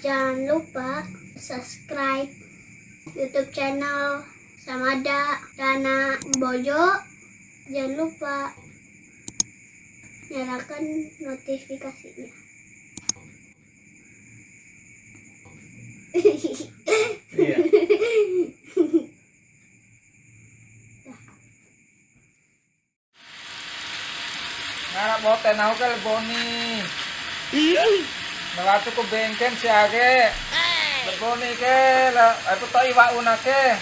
Jangan lupa subscribe YouTube channel Samada Dana Bojo. Jangan lupa nyalakan notifikasinya. Iya. Ngarap boten aku ke leboni. Nalatu ko bengken siage. Leboni ke aku to iwa una ke.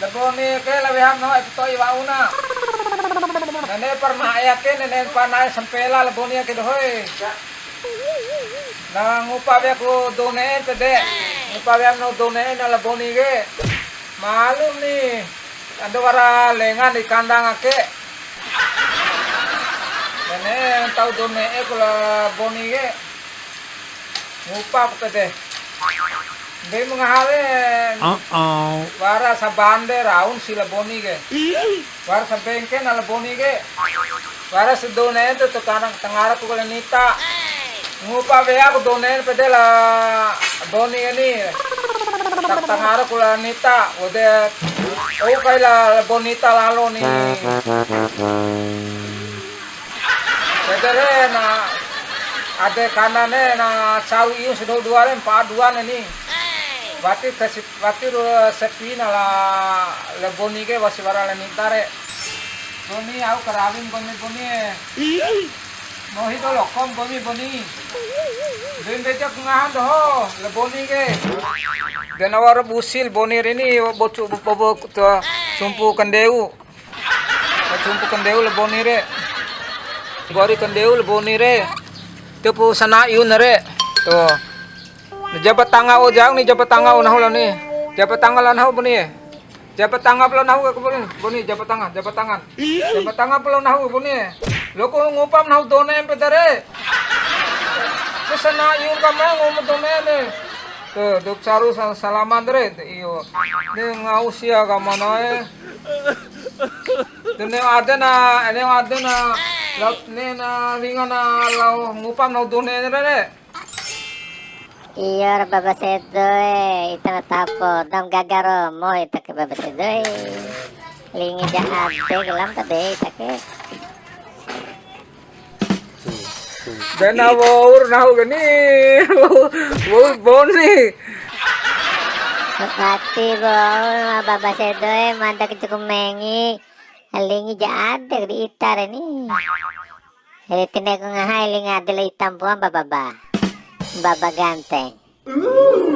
Leboni ke laweham no aku to iwa una. Nene permaya ke nene panai sempela leboni ke dohoi. Nang upawe aku donen tede. Upawe no donen na leboni ke. Malum nih. Ando wara lengan di kandang ake. Nene tahu done kula boni ge ngupap teh be mengahale wara sa bande raun sila boni ge wara sa bengke na boni ge wara sa done to kanang tangara ko kula nita ngupap be aku done pede la boni ini tangara kula nita ode oh kaila bonita lalo ni Pedere na ade kanane na sawi yung sudah dua len paduan ini. Bati sepi na la boni ke wasi wara le nitare. Boni au karawin boni. Mohi to lokom boni. Den becak ngahan doh le boni ke. Den awar busil boni ini bocu bobo sumpu kendeu. Sumpu kendeu le boni re. Gori kendeu leboni re tepu sana iun re to jabat tangga o jang ni jabat tangga o nahu ni jabat tangga lan nahu boni jabat tangga pelo nahu ke boni jabat tangga pelo nahu boni lo ko ngupam nahu done pedare ke sana iun kama ngom done ne to duk saru salaman re iyo ne ngau sia kama nae ne ada na laut ne na ringan na lau ngupam na done re. Iya baba sedoy itana tapo dam gagaro mo itake baba sedoy lingi jahat gelam tade itake Dana waur nahu gani waur boni hati bo baba sedoy manda cukup mengi lingi jahat di itar ini tine ko nga lingi adela itam po baba ganteng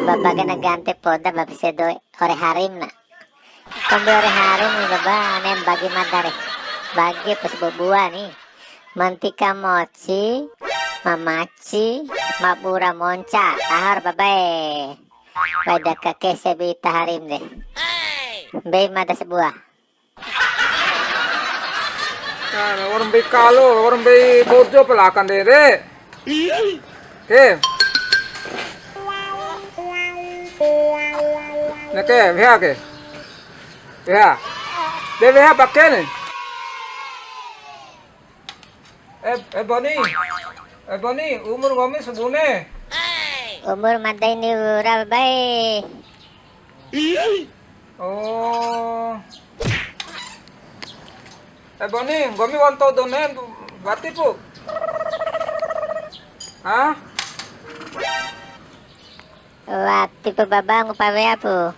baba gante poda baba sedoy ore harim na kombe ore harim ni baba anem bagi madare bagi pas buah nih mantika mochi mamaci mabura monca tahar baba pada kakek sebi taharim deh be mada sebuah orang be kalo orang be bojo pelakan deh ke nake beha ke beha pakai nih boni umur kami sebune umur madai ni ura bae oh boni kami wanto donen berarti pu hah wati po baba ngupawe apo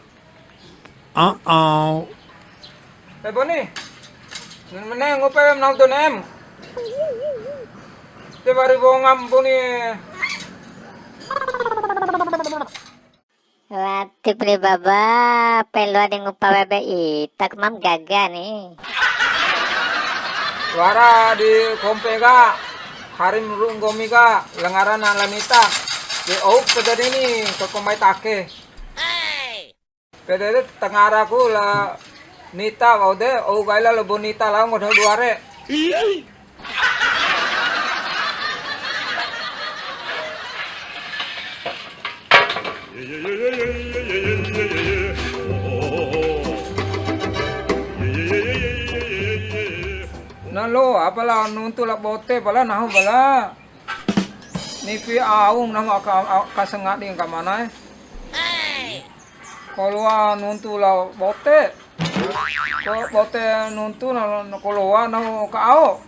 boni mana ngupawe menang donem te bari bongam boni wati pre baba pelo ada ngupawe be itak mam gaga nih wara di kompega harim runggomi ka lengaran alamita di ouk pedade ini kokomai take pedade tengara ku la nita ode ou gaila lo bonita la ngodho duare lo apala nuntu la bote bala nahu bala. Nipi aung nama ka sengat ding ka mana. Kalau nuntu la bote. Ko bote nuntu na kalau nahu ka ao.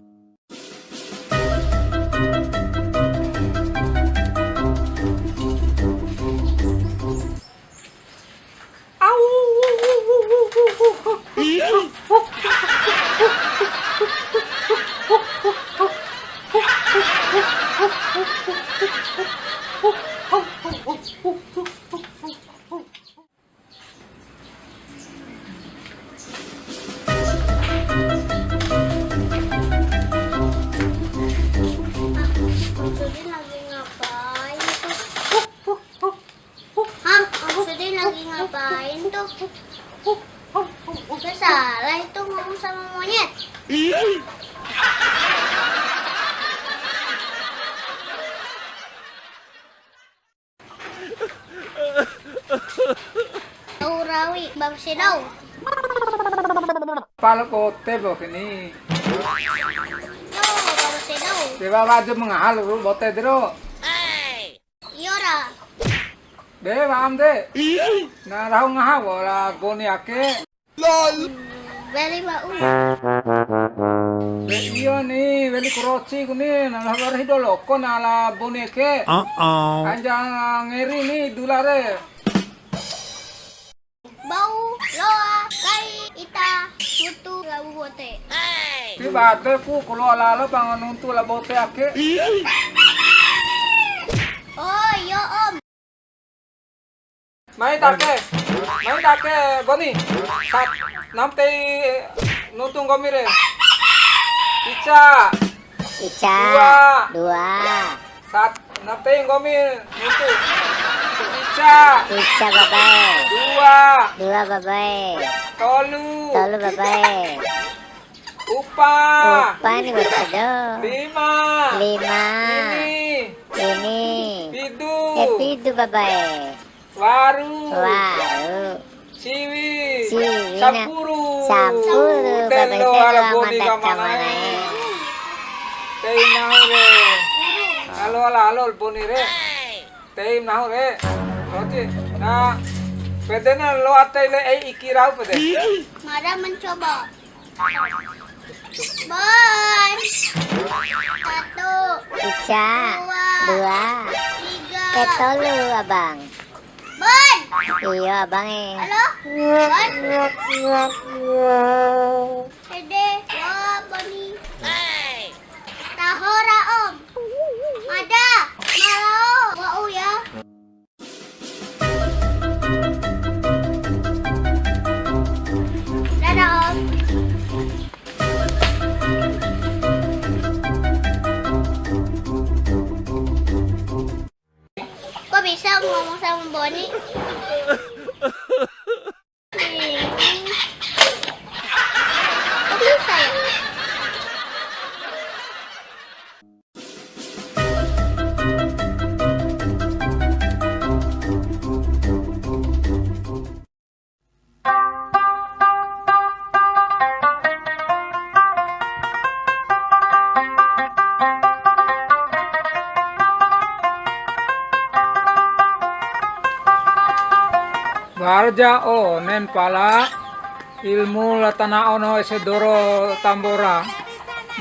Maksudnya lagi ngapain tuh? Hah? Maksudnya lagi ngapain tuh? Gak salah itu ngomong sama monyet. Tahu rawi, bang sedau. Pala bote lo kini. Yo, bang sedau. Dewa wajib mengahal ru bote dero. Yora. Be paham de. Na rahu ngahal wala goni ake. Beli bau. Be iyo ni beli kuroci kuni na labar hido loko na la boneke. Anjang ngeri ni dulare. Bau, loa, kai, ita, tutu, gabu bote. Ti bate ku kulo ala ala bang nuntu la bote ake. Oh, yo om. Mai take goni. Sat namte nuntung gomi re. Ica. Dua. Sat namte gomi nuntu. Ica. Babai. Dua. Babai. Tolu. Babai. Upa. Nih bersedo. Lima. Ini. Pidu. Babai. Waru. Siwi. Sapuru. Babai Telo ala boni mandak kamana. kamana. Tei nahu re. Alo boni re. Tei nahu re. Roti. Na pedena lo atai le ikirau pede. Mada mencoba. Bon. Satu, Ica. Dua. tiga. Tolu abang. Bon. Iya abang Halo? Bon. Ede, wah boni. Tahora om. Ada. Malau. Wau ya. Dadah om. Kok bisa ngomong sama Boni? Kok bisa ya? Warja o nen pala ilmu latana ono sedoro tambora.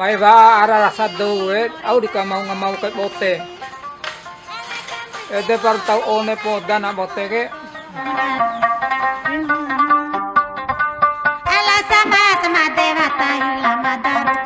Mai va ara rasa duet au dikamau ngamau ke bote. Ede par tau one po dana bote ke. Ala sama sama devata ila madar